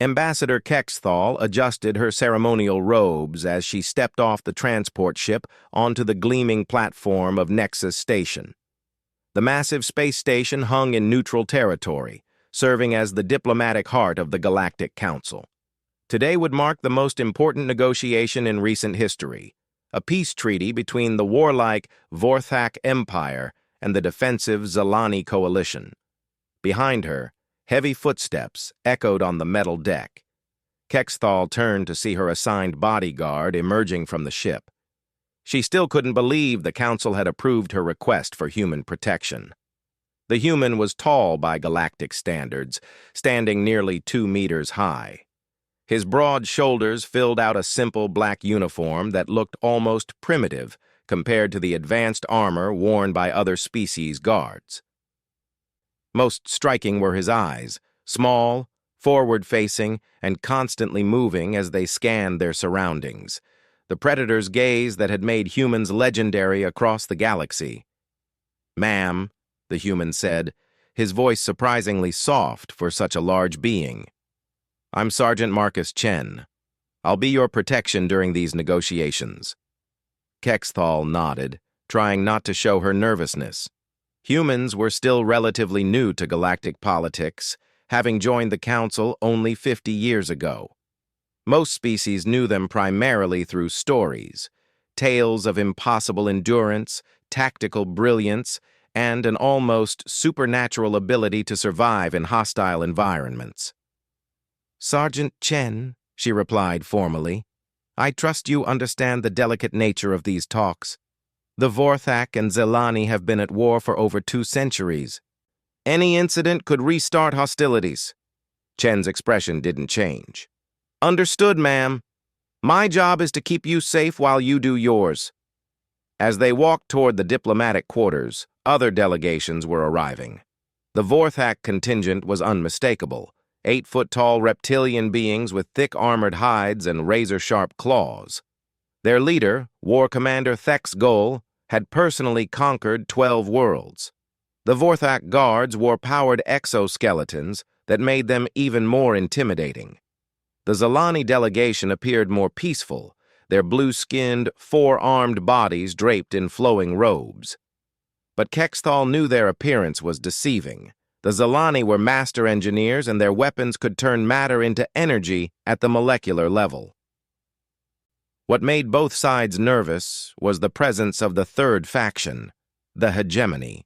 Ambassador Kexthal adjusted her ceremonial robes as she stepped off the transport ship onto the gleaming platform of Nexus Station. The massive space station hung in neutral territory, serving as the diplomatic heart of the Galactic Council. Today would mark the most important negotiation in recent history, a peace treaty between the warlike Vorthak Empire and the defensive Zelani coalition. Behind her, heavy footsteps echoed on the metal deck. Kexthal turned to see her assigned bodyguard emerging from the ship. She still couldn't believe the council had approved her request for human protection. The human was tall by galactic standards, standing nearly 2 meters high. His broad shoulders filled out a simple black uniform that looked almost primitive compared to the advanced armor worn by other species guards. Most striking were his eyes, small, forward-facing, and constantly moving as they scanned their surroundings, the predator's gaze that had made humans legendary across the galaxy. "Ma'am," the human said, his voice surprisingly soft for such a large being. "I'm Sergeant Marcus Chen. I'll be your protection during these negotiations." Kexthal nodded, trying not to show her nervousness. Humans were still relatively new to galactic politics, having joined the Council only 50 years ago. Most species knew them primarily through stories, tales of impossible endurance, tactical brilliance, and an almost supernatural ability to survive in hostile environments. "Sergeant Chen," she replied formally, "I trust you understand the delicate nature of these talks. The Vorthak and Zelani have been at war for over 2 centuries. Any incident could restart hostilities." Chen's expression didn't change. "Understood, ma'am. My job is to keep you safe while you do yours." As they walked toward the diplomatic quarters, other delegations were arriving. The Vorthak contingent was unmistakable, 8-foot-tall reptilian beings with thick armored hides and razor-sharp claws. Their leader, War Commander Thex Gol, had personally conquered 12 worlds. The Vorthak guards wore powered exoskeletons that made them even more intimidating. The Zelani delegation appeared more peaceful, their blue-skinned, 4-armed bodies draped in flowing robes. But Kexthal knew their appearance was deceiving. The Zelani were master engineers, and their weapons could turn matter into energy at the molecular level. What made both sides nervous was the presence of the third faction, the hegemony.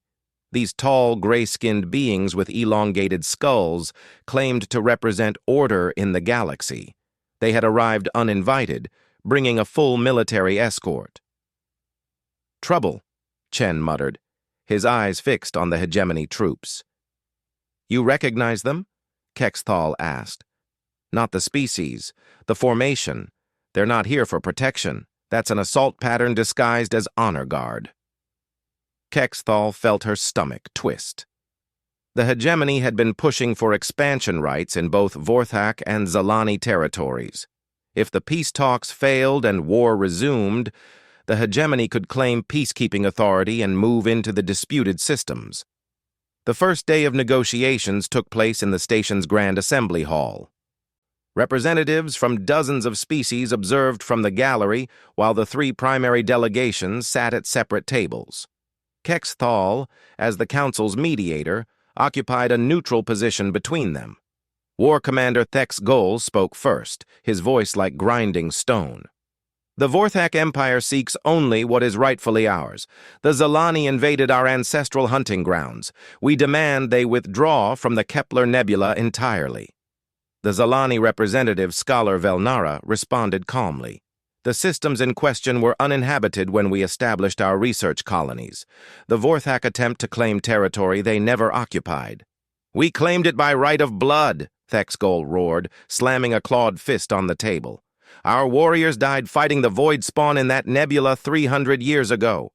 These tall, gray-skinned beings with elongated skulls claimed to represent order in the galaxy. They had arrived uninvited, bringing a full military escort. "Trouble," Chen muttered, his eyes fixed on the hegemony troops. "You recognize them?" Kexthal asked. "Not the species, the formation. They're not here for protection. That's an assault pattern disguised as honor guard." Kexthal felt her stomach twist. The hegemony had been pushing for expansion rights in both Vorthak and Zelani territories. If the peace talks failed and war resumed, the hegemony could claim peacekeeping authority and move into the disputed systems. The first day of negotiations took place in the station's Grand Assembly Hall. Representatives from dozens of species observed from the gallery while the 3 primary delegations sat at separate tables. Kexthal, as the council's mediator, occupied a neutral position between them. War Commander Thex Gol spoke first, his voice like grinding stone. "The Vorthak Empire seeks only what is rightfully ours. The Zelani invaded our ancestral hunting grounds. We demand they withdraw from the Kepler Nebula entirely." The Zelani representative, Scholar Velnara, responded calmly. "The systems in question were uninhabited when we established our research colonies. The Vorthak attempt to claim territory they never occupied." "We claimed it by right of blood," Thex Gol roared, slamming a clawed fist on the table. "Our warriors died fighting the void spawn in that nebula 300 years ago."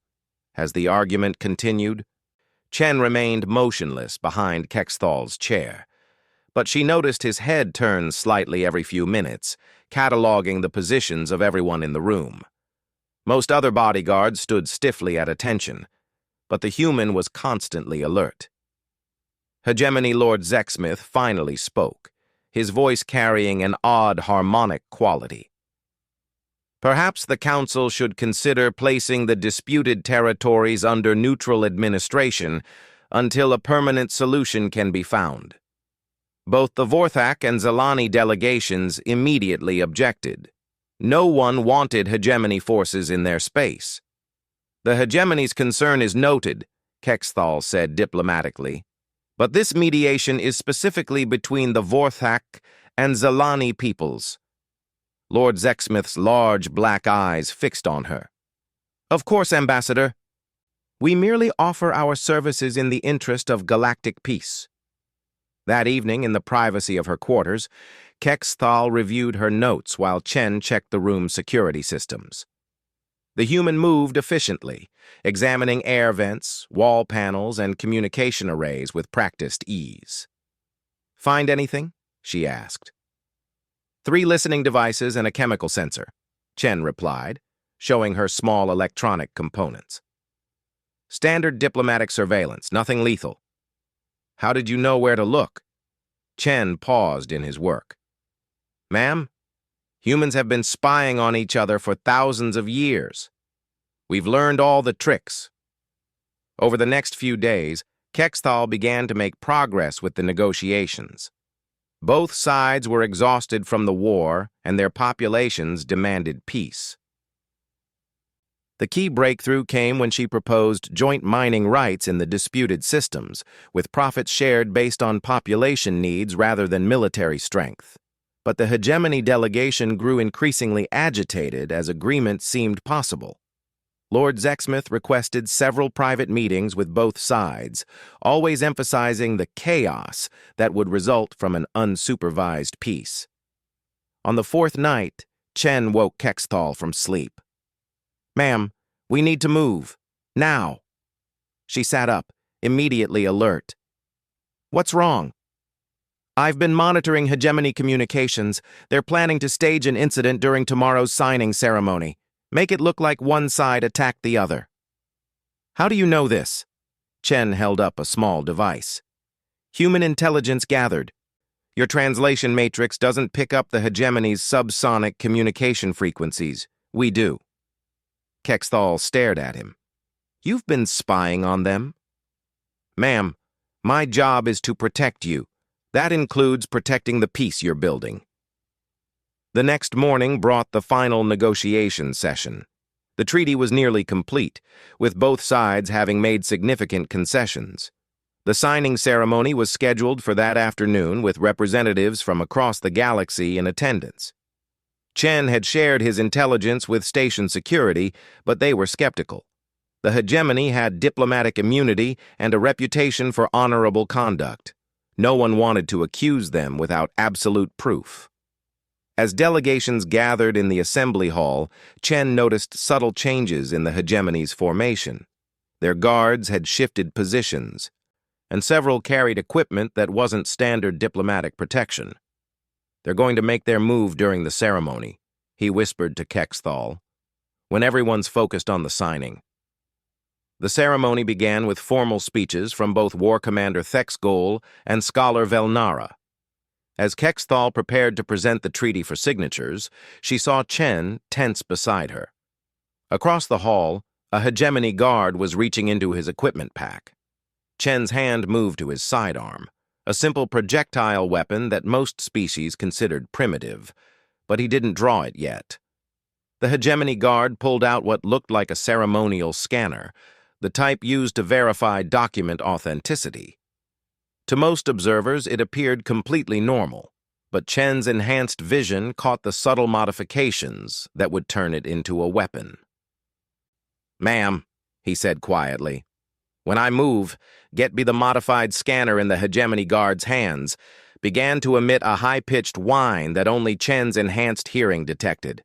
As the argument continued, Chen remained motionless behind Kexthal's chair. But she noticed his head turn slightly every few minutes, cataloging the positions of everyone in the room. Most other bodyguards stood stiffly at attention, but the human was constantly alert. Hegemony Lord Zexsmith finally spoke, his voice carrying an odd harmonic quality. Perhaps the Council should consider placing the disputed territories under neutral administration until a permanent solution can be found. Both the Vorthak and Zalani delegations immediately objected. No one wanted hegemony forces in their space. The hegemony's concern is noted, Kexthal said diplomatically, but this mediation is specifically between the Vorthak and Zalani peoples. Lord Zexmith's large black eyes fixed on her. Of course, Ambassador. We merely offer our services in the interest of galactic peace. That evening, in the privacy of her quarters, Kexthal reviewed her notes while Chen checked the room's security systems. The human moved efficiently, examining air vents, wall panels, and communication arrays with practiced ease. Find anything? She asked. 3 listening devices and a chemical sensor, Chen replied, showing her small electronic components. Standard diplomatic surveillance, nothing lethal. How did you know where to look? Chen paused in his work. Ma'am, humans have been spying on each other for thousands of years. We've learned all the tricks. Over the next few days, Kexthal began to make progress with the negotiations. Both sides were exhausted from the war, and their populations demanded peace. The key breakthrough came when she proposed joint mining rights in the disputed systems, with profits shared based on population needs rather than military strength. But the hegemony delegation grew increasingly agitated as agreement seemed possible. Lord Zexmith requested several private meetings with both sides, always emphasizing the chaos that would result from an unsupervised peace. On the 4th night, Chen woke Kexthal from sleep. Ma'am, we need to move. Now. She sat up, immediately alert. What's wrong? I've been monitoring hegemony communications. They're planning to stage an incident during tomorrow's signing ceremony. Make it look like one side attacked the other. How do you know this? Chen held up a small device. Human intelligence gathered. Your translation matrix doesn't pick up the hegemony's subsonic communication frequencies. We do. Kexthal stared at him. You've been spying on them? Ma'am, my job is to protect you. That includes protecting the peace you're building. The next morning brought the final negotiation session. The treaty was nearly complete, with both sides having made significant concessions. The signing ceremony was scheduled for that afternoon with representatives from across the galaxy in attendance. Chen had shared his intelligence with station security, but they were skeptical. The hegemony had diplomatic immunity and a reputation for honorable conduct. No one wanted to accuse them without absolute proof. As delegations gathered in the assembly hall, Chen noticed subtle changes in the hegemony's formation. Their guards had shifted positions, and several carried equipment that wasn't standard diplomatic protection. They're going to make their move during the ceremony, he whispered to Kexthal, when everyone's focused on the signing. The ceremony began with formal speeches from both War Commander Thexgol and Scholar Velnara. As Kexthal prepared to present the treaty for signatures, she saw Chen tense beside her. Across the hall, a hegemony guard was reaching into his equipment pack. Chen's hand moved to his sidearm, a simple projectile weapon that most species considered primitive, but he didn't draw it yet. The hegemony guard pulled out what looked like a ceremonial scanner, the type used to verify document authenticity. To most observers, it appeared completely normal, but Chen's enhanced vision caught the subtle modifications that would turn it into a weapon. Ma'am, he said quietly, when I move, get me the modified scanner in the hegemony guard's hands, began to emit a high-pitched whine that only Chen's enhanced hearing detected.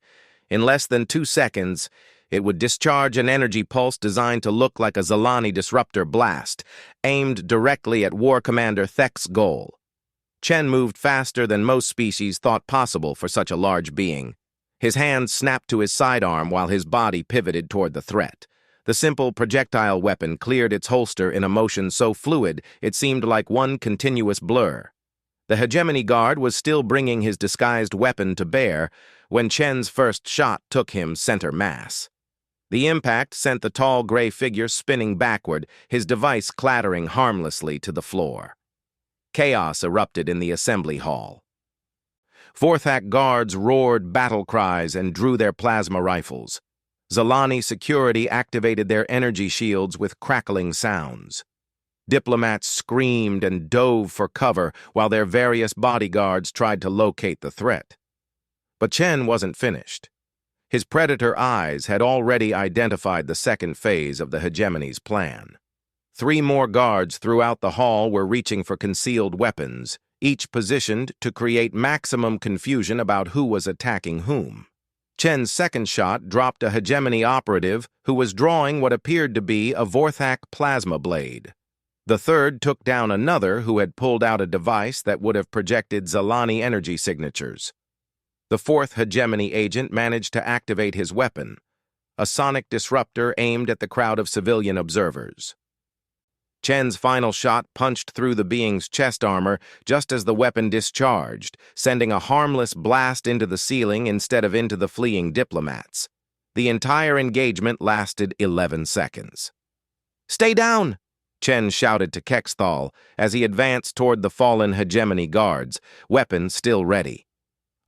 In less than 2 seconds, it would discharge an energy pulse designed to look like a Zalani disruptor blast, aimed directly at War Commander Thek's goal. Chen moved faster than most species thought possible for such a large being. His hand snapped to his sidearm while his body pivoted toward the threat. The simple projectile weapon cleared its holster in a motion so fluid it seemed like one continuous blur. The hegemony guard was still bringing his disguised weapon to bear when Chen's first shot took him center mass. The impact sent the tall gray figure spinning backward, his device clattering harmlessly to the floor. Chaos erupted in the assembly hall. Vorthak guards roared battle cries and drew their plasma rifles. Zalani security activated their energy shields with crackling sounds. Diplomats screamed and dove for cover while their various bodyguards tried to locate the threat. But Chen wasn't finished. His predator eyes had already identified the second phase of the hegemony's plan. 3 more guards throughout the hall were reaching for concealed weapons, each positioned to create maximum confusion about who was attacking whom. Chen's second shot dropped a hegemony operative who was drawing what appeared to be a Vorthak plasma blade. The third took down another who had pulled out a device that would have projected Zalani energy signatures. The fourth hegemony agent managed to activate his weapon, a sonic disruptor aimed at the crowd of civilian observers. Chen's final shot punched through the being's chest armor just as the weapon discharged, sending a harmless blast into the ceiling instead of into the fleeing diplomats. The entire engagement lasted 11 seconds. "Stay down!" Chen shouted to Kexthal as he advanced toward the fallen hegemony guards, weapons still ready.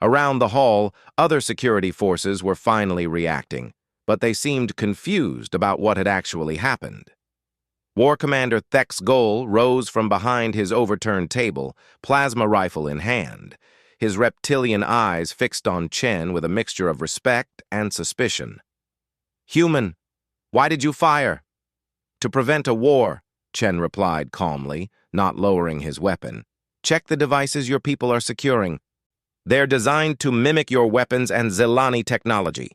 Around the hall, other security forces were finally reacting, but they seemed confused about what had actually happened. War Commander Thek's Goal rose from behind his overturned table, plasma rifle in hand, his reptilian eyes fixed on Chen with a mixture of respect and suspicion. "Human, why did you fire?" "To prevent a war," Chen replied calmly, not lowering his weapon. "Check the devices your people are securing. They're designed to mimic your weapons and Zalani technology."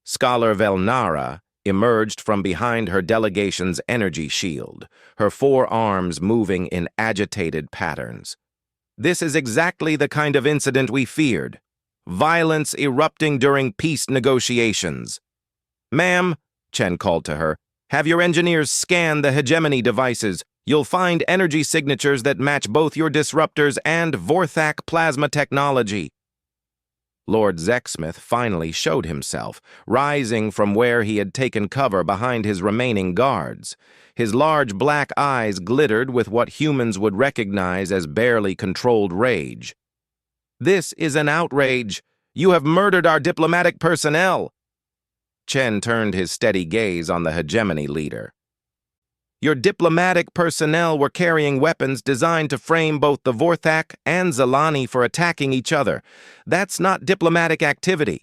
Scholar Velnara emerged from behind her delegation's energy shield, her 4 arms moving in agitated patterns. "This is exactly the kind of incident we feared. Violence erupting during peace negotiations." "Ma'am," Chen called to her, "have your engineers scan the hegemony devices. You'll find energy signatures that match both your disruptors and Vorthak plasma technology." Lord Zexsmith finally showed himself, rising from where he had taken cover behind his remaining guards. His large black eyes glittered with what humans would recognize as barely controlled rage. "This is an outrage. You have murdered our diplomatic personnel." Chen turned his steady gaze on the hegemony leader. "Your diplomatic personnel were carrying weapons designed to frame both the Vorthak and Zalani for attacking each other. That's not diplomatic activity."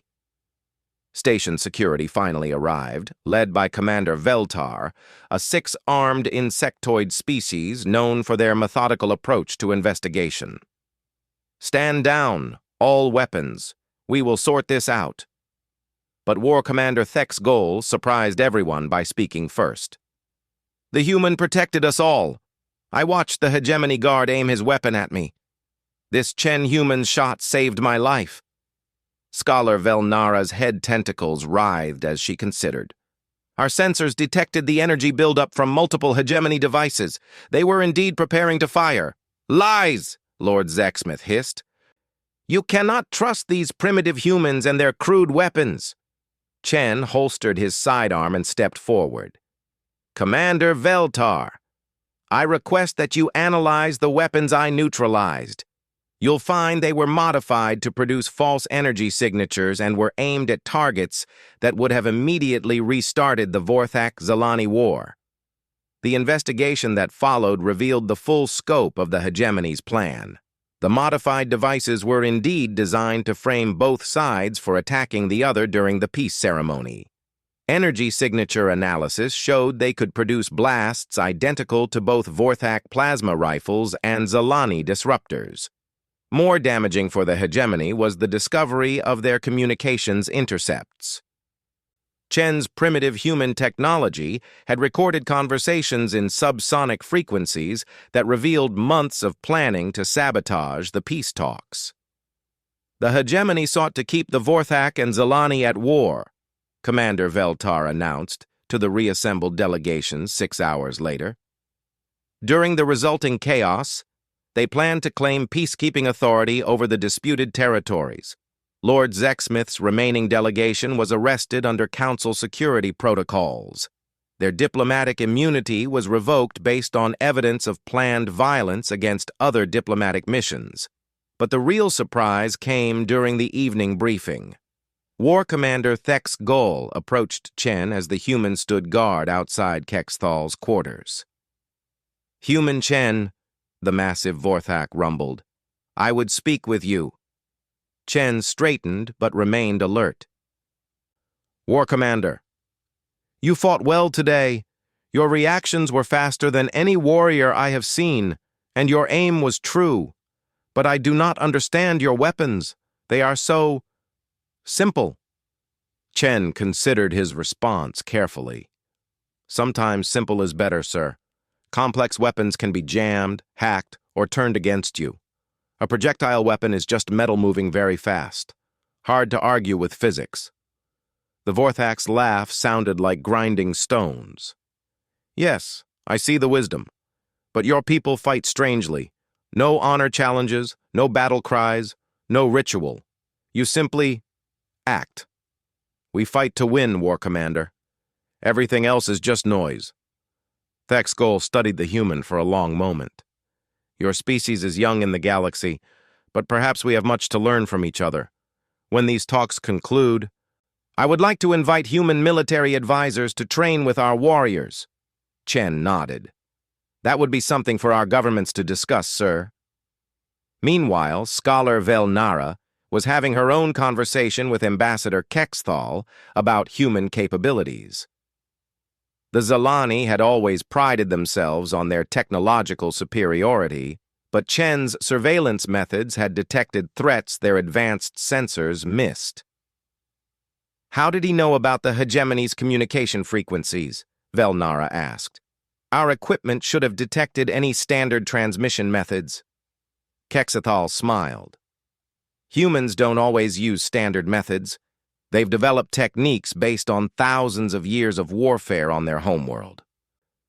Station security finally arrived, led by Commander Veltar, a 6-armed insectoid species known for their methodical approach to investigation. "Stand down, all weapons. We will sort this out." But War Commander Thek's Goal surprised everyone by speaking first. "The human protected us all. I watched the hegemony guard aim his weapon at me. This Chen human's shot saved my life." Scholar Velnara's head tentacles writhed as she considered. "Our sensors detected the energy buildup from multiple hegemony devices. They were indeed preparing to fire." "Lies!" Lord Zexsmith hissed. "You cannot trust these primitive humans and their crude weapons." Chen holstered his sidearm and stepped forward. "Commander Veltar, I request that you analyze the weapons I neutralized. You'll find they were modified to produce false energy signatures and were aimed at targets that would have immediately restarted the Vorthak-Zalani War." The investigation that followed revealed the full scope of the hegemony's plan. The modified devices were indeed designed to frame both sides for attacking the other during the peace ceremony. Energy signature analysis showed they could produce blasts identical to both Vorthak plasma rifles and Zalani disruptors. More damaging for the hegemony was the discovery of their communications intercepts. Chen's primitive human technology had recorded conversations in subsonic frequencies that revealed months of planning to sabotage the peace talks. "The hegemony sought to keep the Vorthak and Zalani at war," Commander Veltar announced to the reassembled delegation 6 hours later. "During the resulting chaos, they planned to claim peacekeeping authority over the disputed territories. Lord Zexsmith's remaining delegation was arrested under council security protocols. Their diplomatic immunity was revoked based on evidence of planned violence against other diplomatic missions. But the real surprise came during the evening briefing. War Commander Thex Gol approached Chen as the human stood guard outside Kexthal's quarters. "Human Chen," the massive Vorthak rumbled, "I would speak with you." Chen straightened but remained alert. "War Commander, you fought well today. Your reactions were faster than any warrior I have seen, and your aim was true. But I do not understand your weapons. They are so simple." Chen considered his response carefully. "Sometimes simple is better, sir. Complex weapons can be jammed, hacked, or turned against you. A projectile weapon is just metal moving very fast. Hard to argue with physics." The Vorthak's laugh sounded like grinding stones. "Yes, I see the wisdom. But your people fight strangely. No honor challenges, no battle cries, no ritual. You simply act. We fight to win, War Commander. Everything else is just noise." Thex Gol studied the human for a long moment. "Your species is young in the galaxy, but perhaps we have much to learn from each other. When these talks conclude, I would like to invite human military advisors to train with our warriors." Chen nodded. "That would be something for our governments to discuss, sir." Meanwhile, Scholar Velnara was having her own conversation with Ambassador Kexthal about human capabilities. The Zalani had always prided themselves on their technological superiority, but Chen's surveillance methods had detected threats their advanced sensors missed. "How did he know about the hegemony's communication frequencies?" Velnara asked. "Our equipment should have detected any standard transmission methods." Kexthal smiled. "Humans don't always use standard methods. They've developed techniques based on thousands of years of warfare on their homeworld.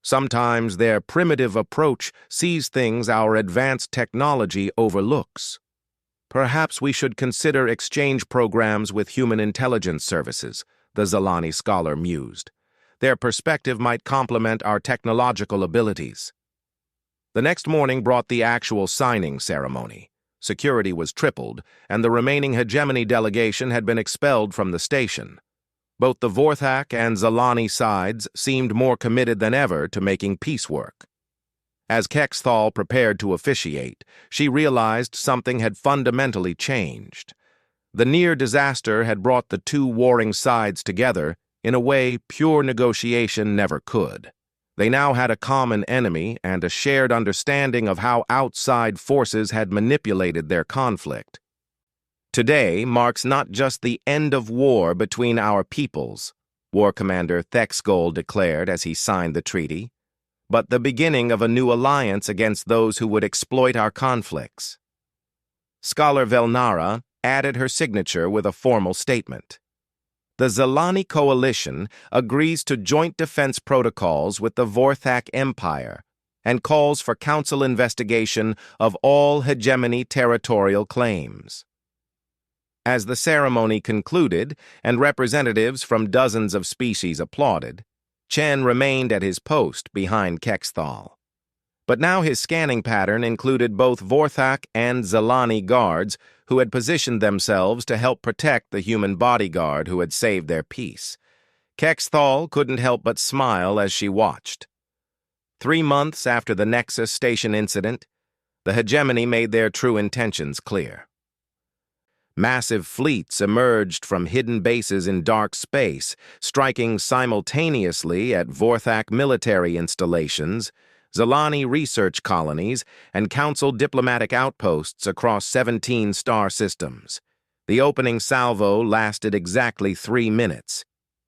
Sometimes their primitive approach sees things our advanced technology overlooks. Perhaps we should consider exchange programs with human intelligence services," the Zalani scholar mused. "Their perspective might complement our technological abilities." The next morning brought the actual signing ceremony. Security was tripled, and the remaining hegemony delegation had been expelled from the station. Both the Vorthak and Zalani sides seemed more committed than ever to making peace work. As Kexthal prepared to officiate, she realized something had fundamentally changed. The near disaster had brought the two warring sides together in a way pure negotiation never could. They now had a common enemy and a shared understanding of how outside forces had manipulated their conflict. "Today marks not just the end of war between our peoples," War Commander Thex Gol declared as he signed the treaty, "but the beginning of a new alliance against those who would exploit our conflicts." Scholar Velnara added her signature with a formal statement. "The Zalani Coalition agrees to joint defense protocols with the Vorthak Empire and calls for council investigation of all hegemony territorial claims." As the ceremony concluded and representatives from dozens of species applauded, Chen remained at his post behind Kexthal. But now his scanning pattern included both Vorthak and Zalani guards who had positioned themselves to help protect the human bodyguard who had saved their peace. Kexthal couldn't help but smile as she watched. 3 months after the Nexus Station incident, the hegemony made their true intentions clear. Massive fleets emerged from hidden bases in dark space, striking simultaneously at Vorthak military installations, Zalani research colonies, and council diplomatic outposts across 17 star systems. The opening salvo lasted exactly 3 minutes.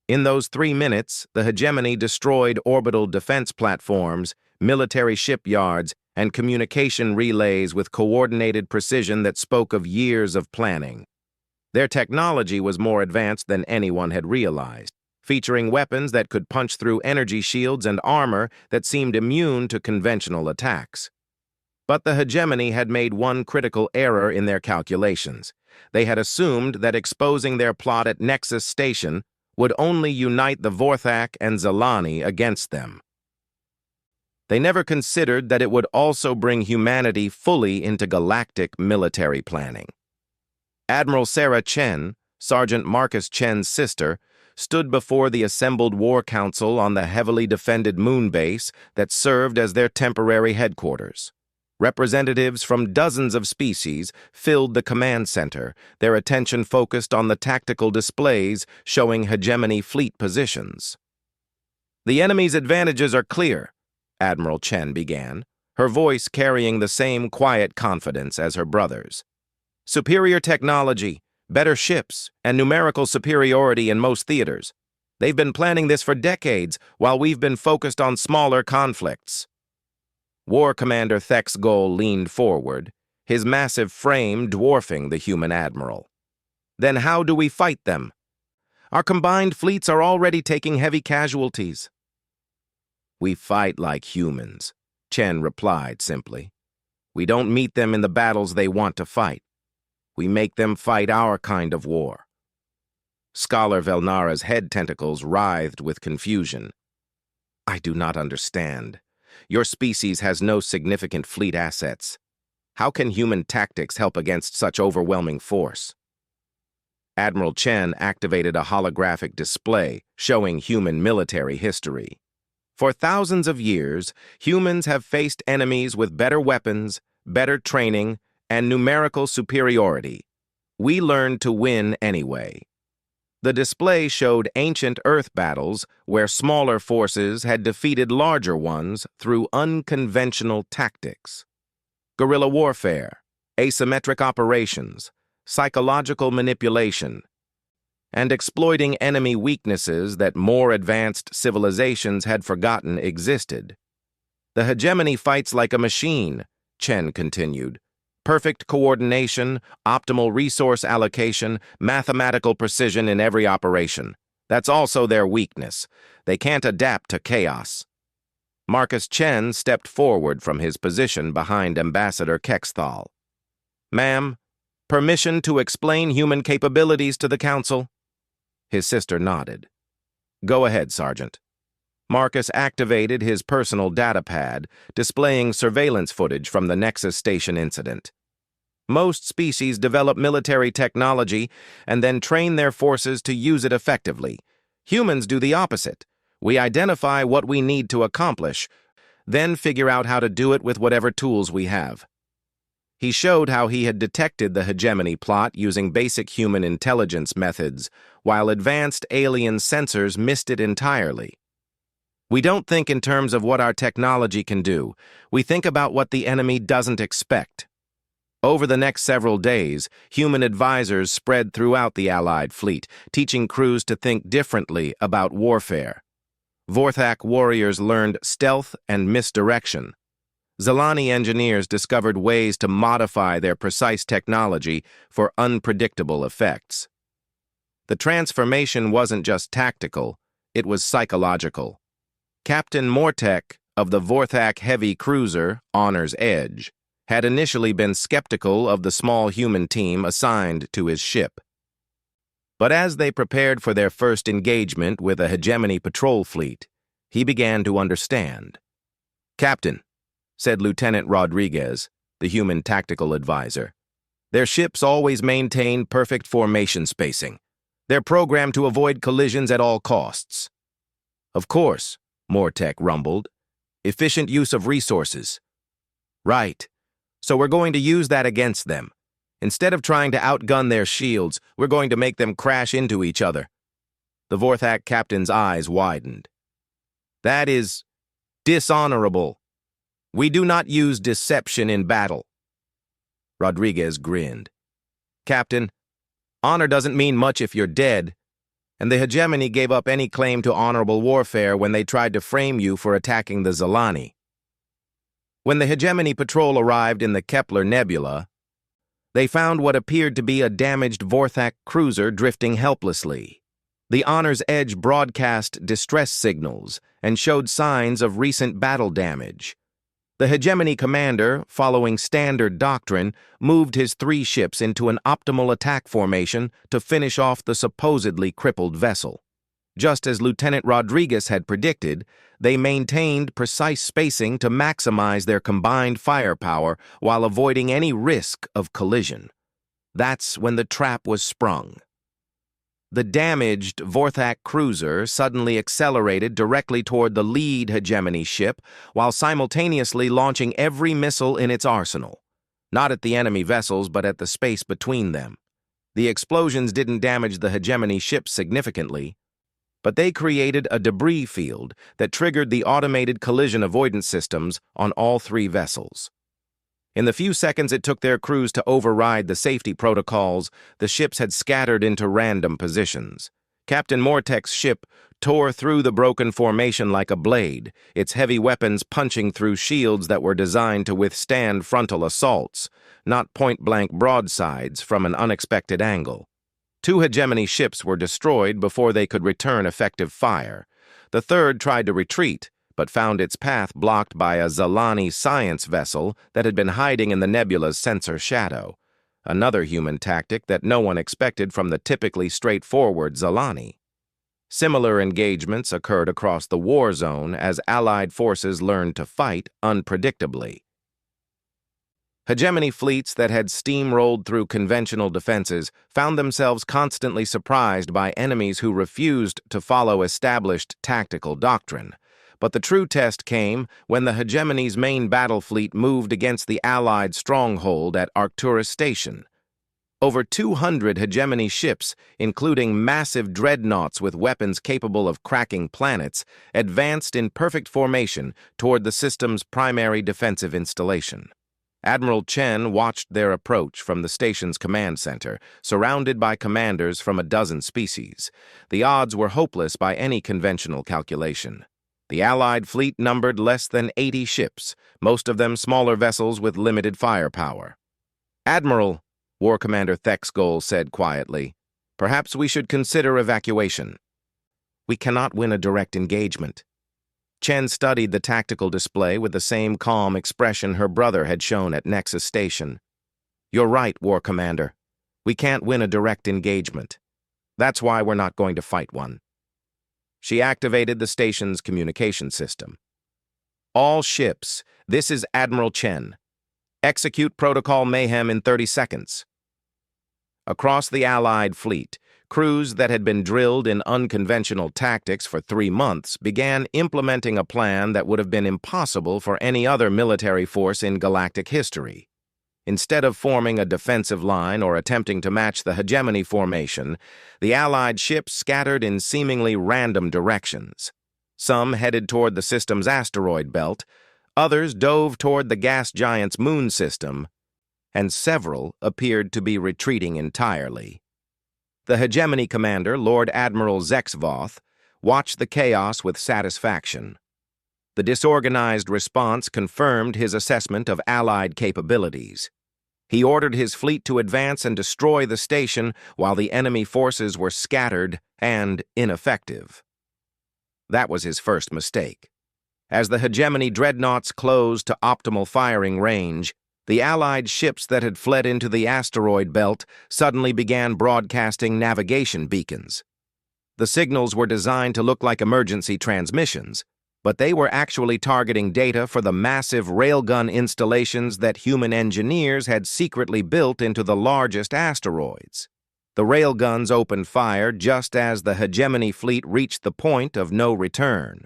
In those 3 minutes, the hegemony destroyed orbital defense platforms, military shipyards, and communication relays with coordinated precision that spoke of years of planning. Their technology was more advanced than anyone had realized, featuring weapons that could punch through energy shields and armor that seemed immune to conventional attacks. But the hegemony had made one critical error in their calculations. They had assumed that exposing their plot at Nexus Station would only unite the Vorthak and Zalani against them. They never considered that it would also bring humanity fully into galactic military planning. Admiral Sarah Chen, Sergeant Marcus Chen's sister, stood before the assembled war council on the heavily defended moon base that served as their temporary headquarters. Representatives from dozens of species filled the command center, their attention focused on the tactical displays showing hegemony fleet positions. "The enemy's advantages are clear," Admiral Chen began, her voice carrying the same quiet confidence as her brother's. "Superior technology, better ships, and numerical superiority in most theaters. They've been planning this for decades, while we've been focused on smaller conflicts." War Commander Thek's Goal leaned forward, his massive frame dwarfing the human admiral. "Then how do we fight them? Our combined fleets are already taking heavy casualties." "We fight like humans," Chen replied simply. "We don't meet them in the battles they want to fight. We make them fight our kind of war." Scholar Velnara's head tentacles writhed with confusion. "I do not understand. Your species has no significant fleet assets. How can human tactics help against such overwhelming force?" Admiral Chen activated a holographic display showing human military history. For thousands of years, humans have faced enemies with better weapons, better training, and numerical superiority. We learned to win anyway. The display showed ancient Earth battles where smaller forces had defeated larger ones through unconventional tactics. Guerrilla warfare, asymmetric operations, psychological manipulation, and exploiting enemy weaknesses that more advanced civilizations had forgotten existed. "The hegemony fights like a machine," Chen continued. "Perfect coordination, optimal resource allocation, mathematical precision in every operation. That's also their weakness. They can't adapt to chaos." Marcus Chen stepped forward from his position behind Ambassador Kexthal. "Ma'am, permission to explain human capabilities to the Council?" His sister nodded. "Go ahead, Sergeant." Marcus activated his personal datapad, displaying surveillance footage from the Nexus Station incident. Most species develop military technology and then train their forces to use it effectively. Humans do the opposite. We identify what we need to accomplish, then figure out how to do it with whatever tools we have. He showed how he had detected the hegemony plot using basic human intelligence methods, while advanced alien sensors missed it entirely. "We don't think in terms of what our technology can do. We think about what the enemy doesn't expect." Over the next several days, human advisors spread throughout the Allied fleet, teaching crews to think differently about warfare. Vorthak warriors learned stealth and misdirection. Zalani engineers discovered ways to modify their precise technology for unpredictable effects. The transformation wasn't just tactical, it was psychological. Captain Mortek of the Vorthak heavy cruiser, Honor's Edge, had initially been skeptical of the small human team assigned to his ship. But as they prepared for their first engagement with a hegemony patrol fleet, he began to understand. "Captain," said Lieutenant Rodriguez, the human tactical advisor, "their ships always maintain perfect formation spacing. They're programmed to avoid collisions at all costs." "Of course," Mortek rumbled. "Efficient use of resources." "Right. So we're going to use that against them. Instead of trying to outgun their shields, we're going to make them crash into each other." The Vorthak captain's eyes widened. "That is dishonorable. We do not use deception in battle." Rodriguez grinned. "Captain, honor doesn't mean much if you're dead, and the hegemony gave up any claim to honorable warfare when they tried to frame you for attacking the Zalani." When the hegemony patrol arrived in the Kepler Nebula, they found what appeared to be a damaged Vorthak cruiser drifting helplessly. The Honor's Edge broadcast distress signals and showed signs of recent battle damage. The hegemony commander, following standard doctrine, moved his 3 ships into an optimal attack formation to finish off the supposedly crippled vessel. Just as Lieutenant Rodriguez had predicted, they maintained precise spacing to maximize their combined firepower while avoiding any risk of collision. That's when the trap was sprung. The damaged Vorthak cruiser suddenly accelerated directly toward the lead hegemony ship while simultaneously launching every missile in its arsenal. Not at the enemy vessels, but at the space between them. The explosions didn't damage the hegemony ships significantly, but they created a debris field that triggered the automated collision avoidance systems on all 3 vessels. In the few seconds it took their crews to override the safety protocols, the ships had scattered into random positions. Captain Mortek's ship tore through the broken formation like a blade, its heavy weapons punching through shields that were designed to withstand frontal assaults, not point-blank broadsides from an unexpected angle. 2 hegemony ships were destroyed before they could return effective fire. The 3rd tried to retreat, but found its path blocked by a Zalani science vessel that had been hiding in the nebula's sensor shadow, another human tactic that no one expected from the typically straightforward Zalani. Similar engagements occurred across the war zone as Allied forces learned to fight unpredictably. Hegemony fleets that had steamrolled through conventional defenses found themselves constantly surprised by enemies who refused to follow established tactical doctrine. But the true test came when the hegemony's main battle fleet moved against the Allied stronghold at Arcturus Station. Over 200 hegemony ships, including massive dreadnoughts with weapons capable of cracking planets, advanced in perfect formation toward the system's primary defensive installation. Admiral Chen watched their approach from the station's command center, surrounded by commanders from a dozen species. The odds were hopeless by any conventional calculation. The Allied fleet numbered less than 80 ships, most of them smaller vessels with limited firepower. "Admiral," War Commander Thexgol said quietly, "perhaps we should consider evacuation. We cannot win a direct engagement." Chen studied the tactical display with the same calm expression her brother had shown at Nexus Station. "You're right, War Commander. We can't win a direct engagement. That's why we're not going to fight one." She activated the station's communication system. "All ships, this is Admiral Chen. Execute Protocol Mayhem in 30 seconds. Across the Allied fleet, crews that had been drilled in unconventional tactics for 3 months began implementing a plan that would have been impossible for any other military force in galactic history. Instead of forming a defensive line or attempting to match the hegemony formation, the Allied ships scattered in seemingly random directions. Some headed toward the system's asteroid belt, others dove toward the gas giant's moon system, and several appeared to be retreating entirely. The hegemony commander, Lord Admiral Zexvoth, watched the chaos with satisfaction. The disorganized response confirmed his assessment of Allied capabilities. He ordered his fleet to advance and destroy the station while the enemy forces were scattered and ineffective. That was his first mistake. As the hegemony dreadnoughts closed to optimal firing range, the Allied ships that had fled into the asteroid belt suddenly began broadcasting navigation beacons. The signals were designed to look like emergency transmissions, but they were actually targeting data for the massive railgun installations that human engineers had secretly built into the largest asteroids. The railguns opened fire just as the hegemony fleet reached the point of no return.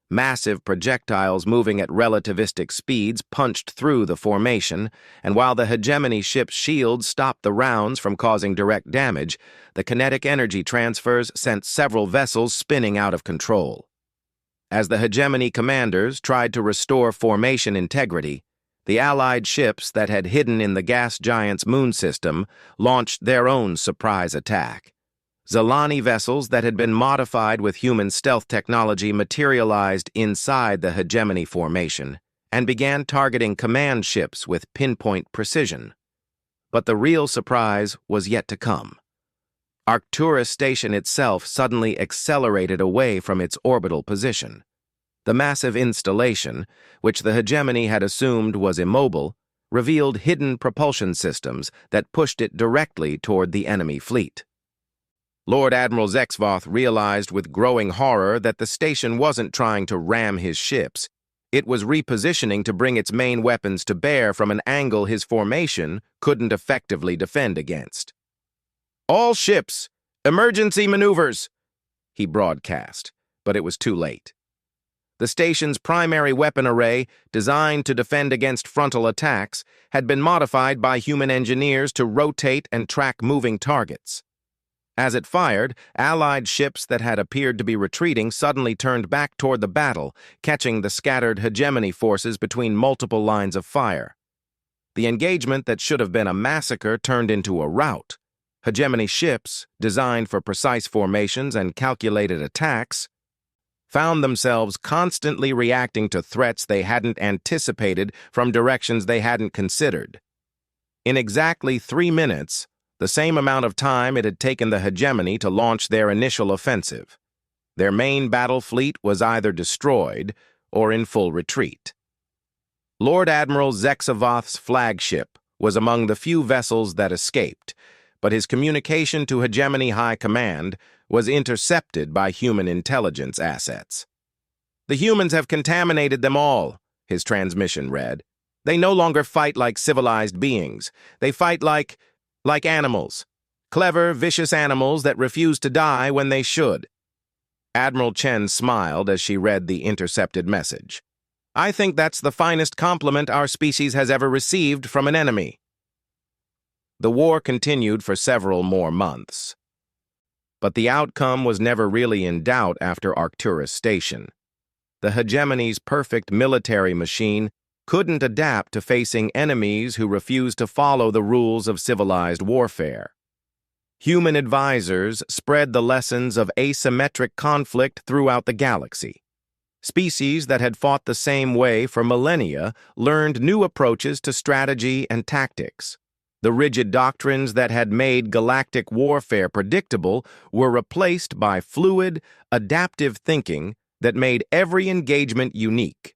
Massive projectiles moving at relativistic speeds punched through the formation, and while the hegemony ship's shields stopped the rounds from causing direct damage, the kinetic energy transfers sent several vessels spinning out of control. As the hegemony commanders tried to restore formation integrity, the Allied ships that had hidden in the gas giant's moon system launched their own surprise attack. Zalani vessels that had been modified with human stealth technology materialized inside the hegemony formation and began targeting command ships with pinpoint precision. But the real surprise was yet to come. Arcturus Station itself suddenly accelerated away from its orbital position. The massive installation, which the hegemony had assumed was immobile, revealed hidden propulsion systems that pushed it directly toward the enemy fleet. Lord Admiral Zexvoth realized with growing horror that the station wasn't trying to ram his ships. It was repositioning to bring its main weapons to bear from an angle his formation couldn't effectively defend against. "All ships, emergency maneuvers!" he broadcast, but it was too late. The station's primary weapon array, designed to defend against frontal attacks, had been modified by human engineers to rotate and track moving targets. As it fired, Allied ships that had appeared to be retreating suddenly turned back toward the battle, catching the scattered hegemony forces between multiple lines of fire. The engagement that should have been a massacre turned into a rout. Hegemony ships, designed for precise formations and calculated attacks, found themselves constantly reacting to threats they hadn't anticipated from directions they hadn't considered. In exactly 3 minutes, the same amount of time it had taken the hegemony to launch their initial offensive, their main battle fleet was either destroyed or in full retreat. Lord Admiral Zexavoth's flagship was among the few vessels that escaped, but his communication to Hegemony High Command was intercepted by human intelligence assets. "The humans have contaminated them all," his transmission read. "They no longer fight like civilized beings. They fight like animals. Clever, vicious animals that refuse to die when they should." Admiral Chen smiled as she read the intercepted message. "I think that's the finest compliment our species has ever received from an enemy." The war continued for several more months. But the outcome was never really in doubt after Arcturus Station. The hegemony's perfect military machine couldn't adapt to facing enemies who refused to follow the rules of civilized warfare. Human advisors spread the lessons of asymmetric conflict throughout the galaxy. Species that had fought the same way for millennia learned new approaches to strategy and tactics. The rigid doctrines that had made galactic warfare predictable were replaced by fluid, adaptive thinking that made every engagement unique.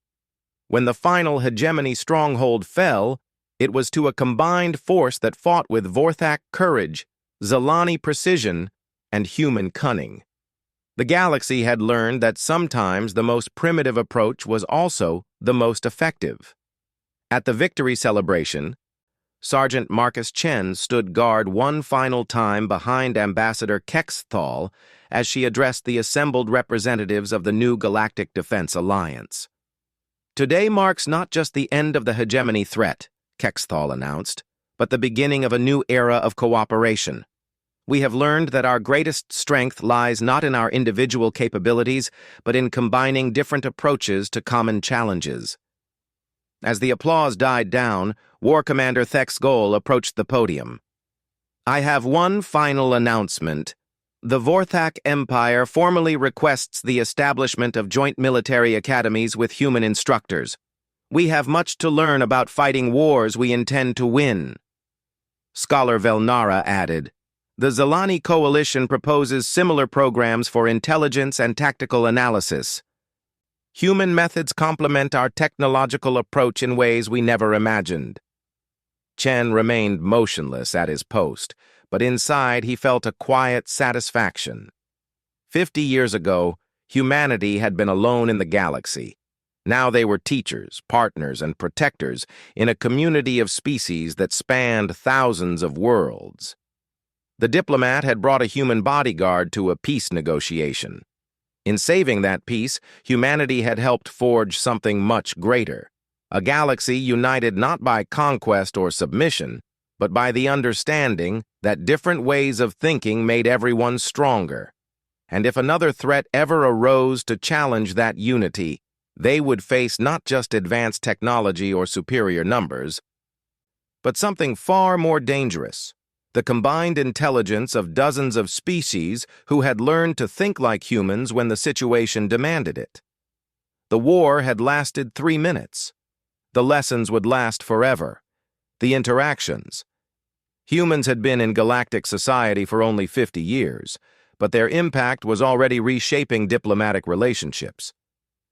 When the final hegemony stronghold fell, it was to a combined force that fought with Vorthak courage, Zalani precision, and human cunning. The galaxy had learned that sometimes the most primitive approach was also the most effective. At the victory celebration, Sergeant Marcus Chen stood guard one final time behind Ambassador Kexthal as she addressed the assembled representatives of the new Galactic Defense Alliance. "Today marks not just the end of the hegemony threat," Kexthal announced, "but the beginning of a new era of cooperation. We have learned that our greatest strength lies not in our individual capabilities, but in combining different approaches to common challenges." As the applause died down, War Commander Thexgol approached the podium. "I have one final announcement. The Vorthak Empire formally requests the establishment of joint military academies with human instructors. We have much to learn about fighting wars we intend to win." Scholar Velnara added, "The Zalani Coalition proposes similar programs for intelligence and tactical analysis. Human methods complement our technological approach in ways we never imagined." Chen remained motionless at his post, but inside he felt a quiet satisfaction. 50 years ago, humanity had been alone in the galaxy. Now they were teachers, partners, and protectors in a community of species that spanned thousands of worlds. The Diplomat had brought a human bodyguard to a peace negotiation. In saving that peace, humanity had helped forge something much greater, a galaxy united not by conquest or submission, but by the understanding that different ways of thinking made everyone stronger. And if another threat ever arose to challenge that unity, they would face not just advanced technology or superior numbers, but something far more dangerous: the combined intelligence of dozens of species who had learned to think like humans when the situation demanded it. The war had lasted 3 minutes. The lessons would last forever. The interactions. Humans had been in galactic society for only 50 years, but their impact was already reshaping diplomatic relationships.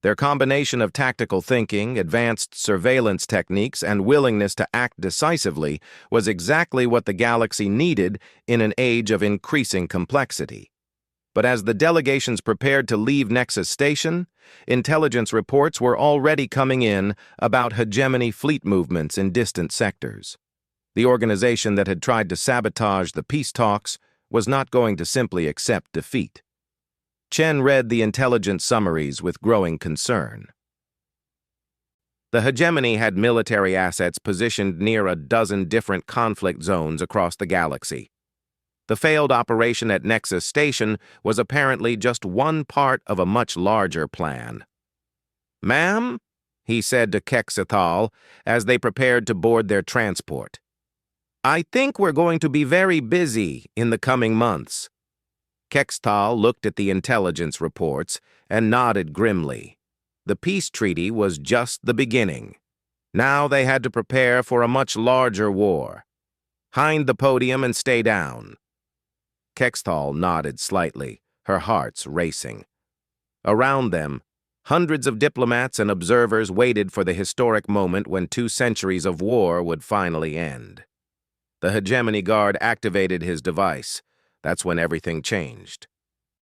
Their combination of tactical thinking, advanced surveillance techniques, and willingness to act decisively was exactly what the galaxy needed in an age of increasing complexity. But as the delegations prepared to leave Nexus Station, intelligence reports were already coming in about hegemony fleet movements in distant sectors. The organization that had tried to sabotage the peace talks was not going to simply accept defeat. Chen read the intelligence summaries with growing concern. The hegemony had military assets positioned near a dozen different conflict zones across the galaxy. The failed operation at Nexus Station was apparently just one part of a much larger plan. "Ma'am," he said to Kexethal as they prepared to board their transport, "I think we're going to be very busy in the coming months." Kexethal looked at the intelligence reports and nodded grimly. The peace treaty was just the beginning. Now they had to prepare for a much larger war. "Hind the podium and stay down." Kexethal nodded slightly, her hearts racing. Around them, hundreds of diplomats and observers waited for the historic moment when 2 centuries of war would finally end. The hegemony guard activated his device. That's when everything changed.